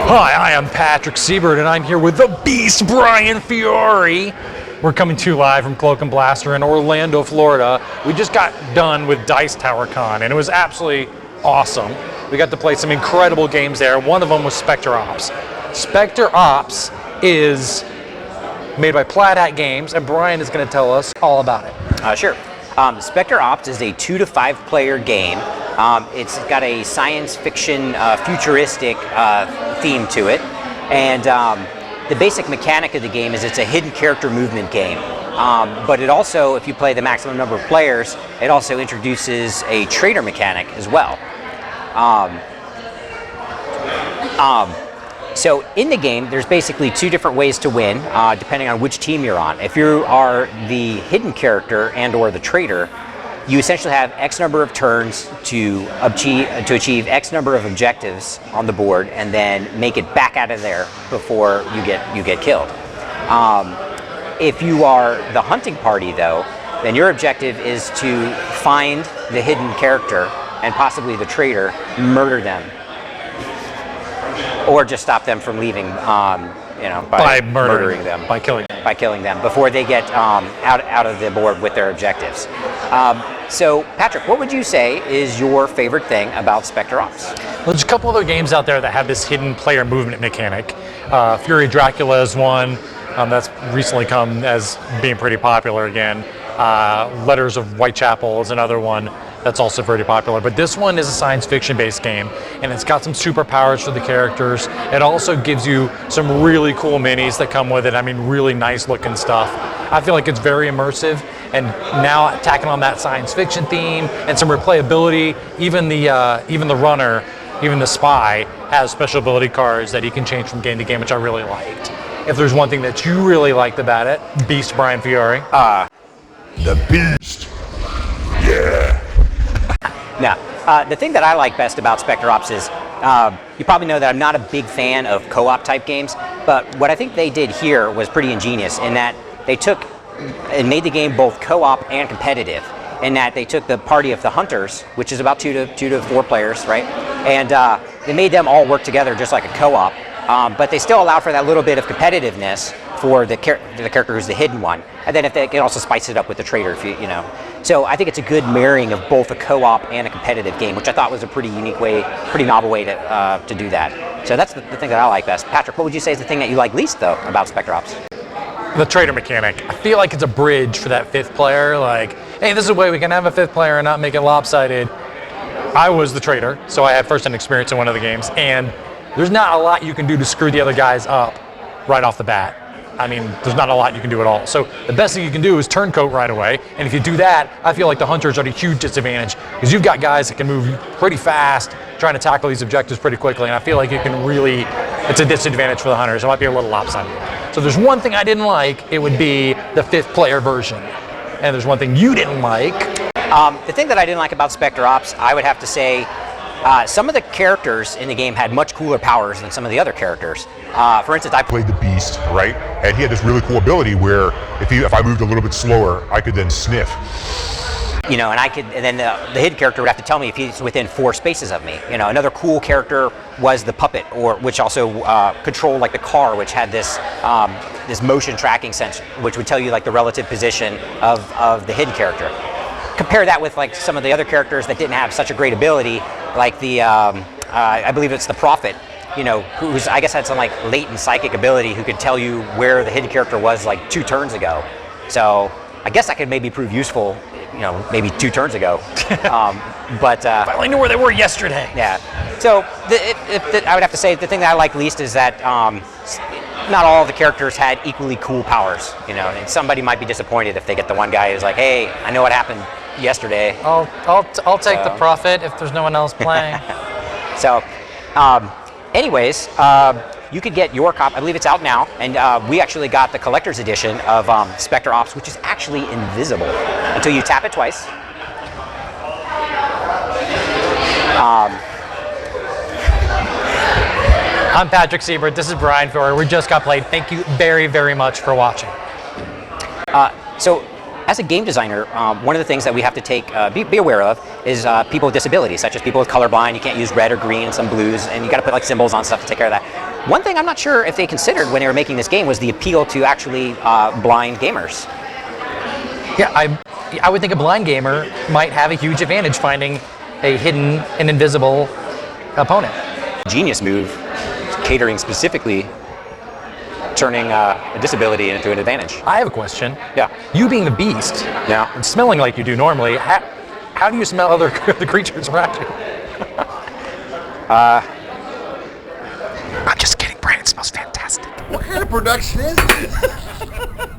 Hi, I am Patrick Siebert, and I'm here with the Beast Brian Fiore. We're coming to you live from Cloak and Blaster in Orlando, Florida. We just got done with Dice Tower Con, and it was absolutely awesome. We got to play some incredible games there. One of them was Specter Ops. Specter Ops is made by Plaid Hat Games, and Brian is going to tell us all about it. Sure. Spector Ops is a 2 to 5 player game. It's got a science fiction, futuristic theme to it, and the basic mechanic of the game is it's a hidden character movement game. But it also, if you play the maximum number of players, it also introduces a trader mechanic as well. So in the game, there's basically 2 different ways to win, depending on which team you're on. If you are the hidden character and or the traitor, you essentially have X number of turns to achieve X number of objectives on the board, and then make it back out of there before you get killed. If you are the hunting party, though, then your objective is to find the hidden character and possibly the traitor, murder them, or just stop them from leaving, by murdering them, by killing them before they get out of the board with their objectives. So, Patrick, what would you say is your favorite thing about Spector Ops? Well, there's a couple other games out there that have this hidden player movement mechanic. Fury Dracula is one that's recently come as being pretty popular again. Letters of Whitechapel is another one that's also very popular. But this one is a science fiction based game, and it's got some superpowers for the characters. It also gives you some really cool minis that come with it. I mean, really nice looking stuff. I feel like it's very immersive, and now tacking on that science fiction theme and some replayability. Even the runner, even the spy, has special ability cards that he can change from game to game, which I really liked. If there's one thing that you really liked about it, Beast Brian Fiore. The Beast. Yeah. Now, the thing that I like best about Spector Ops is, you probably know that I'm not a big fan of co-op type games, but what I think they did here was pretty ingenious in that they took and made the game both co-op and competitive, in that they took the party of the hunters, which is about 2 to 4 players, right? And they made them all work together just like a co-op, but they still allowed for that little bit of competitiveness for the character who's the hidden one, and then if they can also spice it up with the traitor, if you know. So I think it's a good marrying of both a co-op and a competitive game, which I thought was a pretty unique way, pretty novel way to do that. So that's the thing that I like best. Patrick, what would you say is the thing that you like least though about Spector Ops? The traitor mechanic. I feel like it's a bridge for that 5th player. Like, hey, this is a way we can have a 5th player and not make it lopsided. I was the traitor, so I had first-hand experience in one of the games, and there's not a lot you can do to screw the other guys up right off the bat. I mean, there's not a lot you can do at all. So the best thing you can do is turncoat right away. And if you do that, I feel like the hunters are at a huge disadvantage, because you've got guys that can move pretty fast, trying to tackle these objectives pretty quickly. And I feel like it's a disadvantage for the hunters. It might be a little lopsided. So there's one thing I didn't like, it would be the 5th player version. And there's one thing you didn't like. The thing that I didn't like about Spector Ops, I would have to say, some of the characters in the game had much cooler powers than some of the other characters. For instance, I Played the Beast, right? And he had this really cool ability where if I moved a little bit slower, I could then sniff. and then the hidden character would have to tell me if he's within 4 spaces of me. Another cool character was the puppet, which also controlled like the car, which had this this motion tracking sense, which would tell you like the relative position of the hidden character. Compare that with like some of the other characters that didn't have such a great ability, like the I believe it's the Prophet, who's I guess had some like latent psychic ability, who could tell you where the hidden character was like 2 turns ago. So I guess that could maybe prove useful, maybe 2 turns ago. But I only knew where they were yesterday. Yeah. So I would have to say the thing that I like least is that not all of the characters had equally cool powers. And somebody might be disappointed if they get the one guy who's like, "Hey, I know what happened yesterday." I'll take the Prophet if there's no one else playing. So, anyways, you could get your copy. I believe it's out now, and we actually got the collector's edition of Spector Ops, which is actually invisible until you tap it twice. I'm Patrick Siebert. This is Brian Fiore. We just got played. Thank you very, very much for watching. So, as a game designer, one of the things that we have to be aware of is people with disabilities, such as people with colorblind. You can't use red or green and some blues, and you got to put like symbols on stuff to take care of that. One thing I'm not sure if they considered when they were making this game was the appeal to actually blind gamers. Yeah, I would think a blind gamer might have a huge advantage finding a hidden and invisible opponent. Genius move, catering specifically, turning a disability into an advantage. I have a question. Yeah. You being the beast, Yeah. and smelling like you do normally, how do you smell other the creatures around you? I'm just kidding. Brandon smells fantastic. What kind of production is this?